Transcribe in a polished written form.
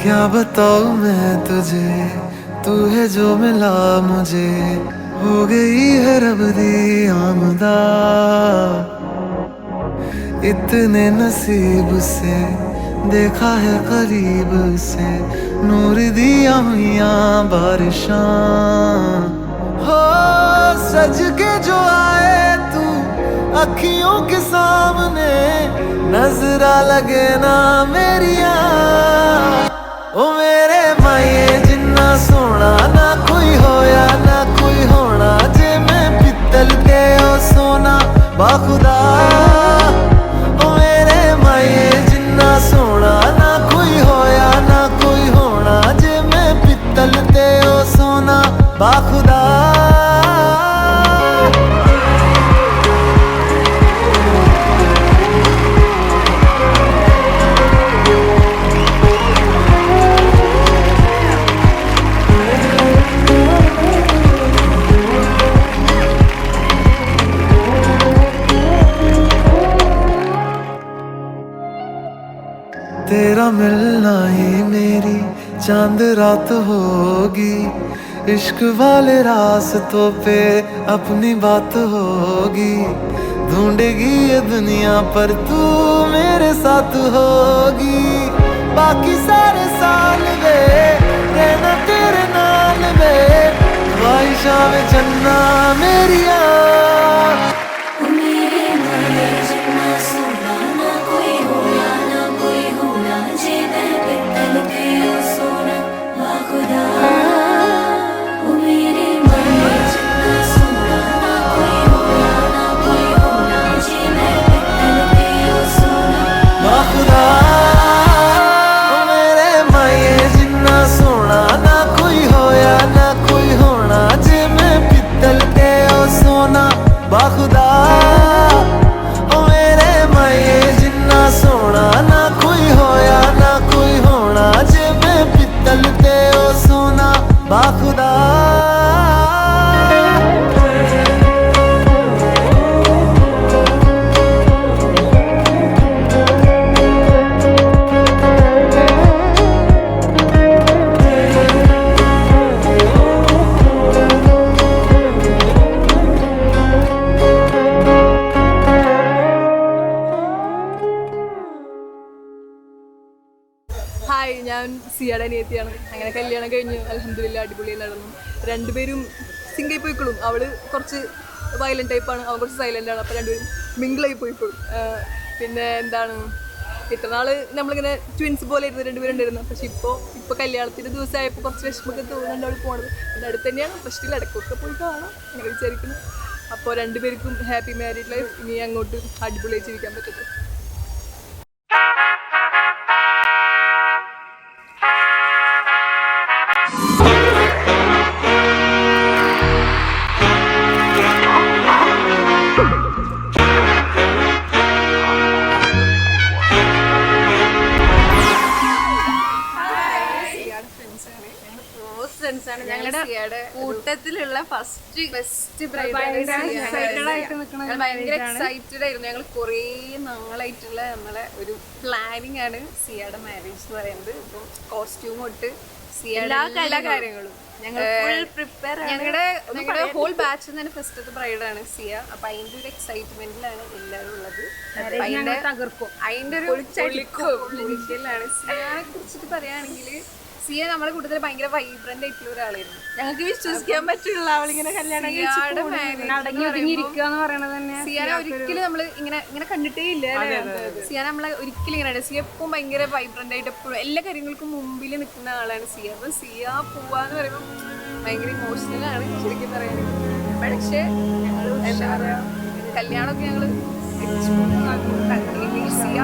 क्या बताऊं मैं तुझे, तू है जो मिला मुझे, हो गई है रब दी आमदा। इतने नसीब से देखा है करीब से, नूर दिया हुआ बारिशां। हो सज के जो आए तू अखियों के सामने, नजरा लगे ना मेरिया। ओ मेरे माये जिन्ना सोना ना कोई होया ना कोई होना, जे मैं पित्तल के ओ सोना बाखुदा। ओ मेरे माये जिन्ना सोना ना कोई होया ना कोई होना, जे मैं पित्तल के ओ सोना बाखुदा। तेरा मिलना ही मेरी चांद रात होगी, इश्क वाले रास्तों पे अपनी बात होगी। ढूंढेगी ये दुनिया पर तू मेरे साथ होगी, बाकी सारे साल वे रहना तेरे नाल वे, ख्वाहिशां में चन्ना मेरिया। बाखुदा ओ मेरे माये जिन्ना सोना ना कोई होया ना कोई होना, जे मैं पित्तल ते ओ सोना बाखुदा। ഹായ്, ഞാൻ സിയയുടെ അനിയത്തിയാണ്. അങ്ങനെ കല്യാണം കഴിഞ്ഞു, അൽഹംദുലില്ലാ അടിപൊളി നടന്നു. രണ്ടുപേരും സിംഗിൾ പോയിക്കോളും. അവൾ കുറച്ച് വയലന്റ് ടൈപ്പാണ്, അവൻ കുറച്ച് സൈലൻ്റ് ആണ്. അപ്പോൾ രണ്ടുപേരും മിങ്കിളായി പോയിക്കോളും. പിന്നെ എന്താണ്, ഇത്ര നാൾ നമ്മളിങ്ങനെ ട്വിൻസ് പോലെ ഇരുന്ന് രണ്ടുപേരുണ്ടായിരുന്നു. പക്ഷെ ഇപ്പോൾ കല്യാണത്തിൻ്റെ ദിവസമായപ്പോൾ കുറച്ച് വിഷമമൊക്കെ തോന്നുന്നുണ്ട് അവൾ പോണത്. പിന്നെ അടുത്ത് തന്നെയാണ്, പക്ഷേ ഇടയ്ക്കൊക്കെ പോയി കാണാം അങ്ങനെ വിചാരിക്കുന്നു. അപ്പോൾ രണ്ടുപേർക്കും ഹാപ്പി മാരീഡ് ലൈഫ്, ഇനി അങ്ങോട്ട് അടിപൊളിയായി ജീവിക്കാൻ പറ്റട്ടെ. ഞങ്ങളുടെ കൂട്ടത്തിലുള്ള ഫസ്റ്റ് ബെസ്റ്റ് ഭയങ്കര എക്സൈറ്റഡ് ആയിരുന്നു. ഞങ്ങൾ കുറേ നാളായിട്ടുള്ള നമ്മളെ ഒരു പ്ലാനിങ് ആണ് സിയയുടെ മാരേജ് എന്ന് പറയുന്നത്. ഇപ്പം കോസ്റ്റ്യൂം തൊട്ട് സിയയുടെ എല്ലാ കാര്യങ്ങളും ഞങ്ങളുടെ ഹോൾ ബാച്ചിൽ തന്നെ ഫസ്റ്റത്തെ ബ്രൈഡാണ് സിയ. അപ്പൊ അതിന്റെ ഒരു എക്സൈറ്റ്മെന്റിലാണ് എല്ലാവരും ഉള്ളത്. അതിന്റെ ഒരു പൊളിക്കലാണ്. സിയയെ കുറിച്ചിട്ട് പറയുകയാണെങ്കിൽ സിയ നമ്മളെ കൂട്ടത്തിൽ ഭയങ്കര വൈബ്രന്റ് ആയിട്ടുള്ള ഒരാളായിരുന്നു. ഞങ്ങൾക്ക് വിശ്വസിക്കാൻ പറ്റില്ല അവളിങ്ങനെ കല്യാണം സിയാനെ ഒരിക്കലും നമ്മൾ ഇങ്ങനെ കണ്ടിട്ടേ ഇല്ല. സിയാന നമ്മളെ ഒരിക്കലും ഇങ്ങനെ സിയ എപ്പോഴും ഭയങ്കര വൈബ്രന്റ് ആയിട്ട് എപ്പോഴും എല്ലാ കാര്യങ്ങൾക്കും മുമ്പിൽ നിൽക്കുന്ന ആളാണ് സിയ. അപ്പൊ സിയ പോവാന്ന് പറയുമ്പോൾ ഭയങ്കര ഇമോഷണൽ ആണ് ശരിക്കും പറയുകയാണെങ്കിൽ. പക്ഷേ ഞങ്ങൾ എന്താ പറയാ, കല്യാണമൊക്കെ ഞങ്ങൾ സിയ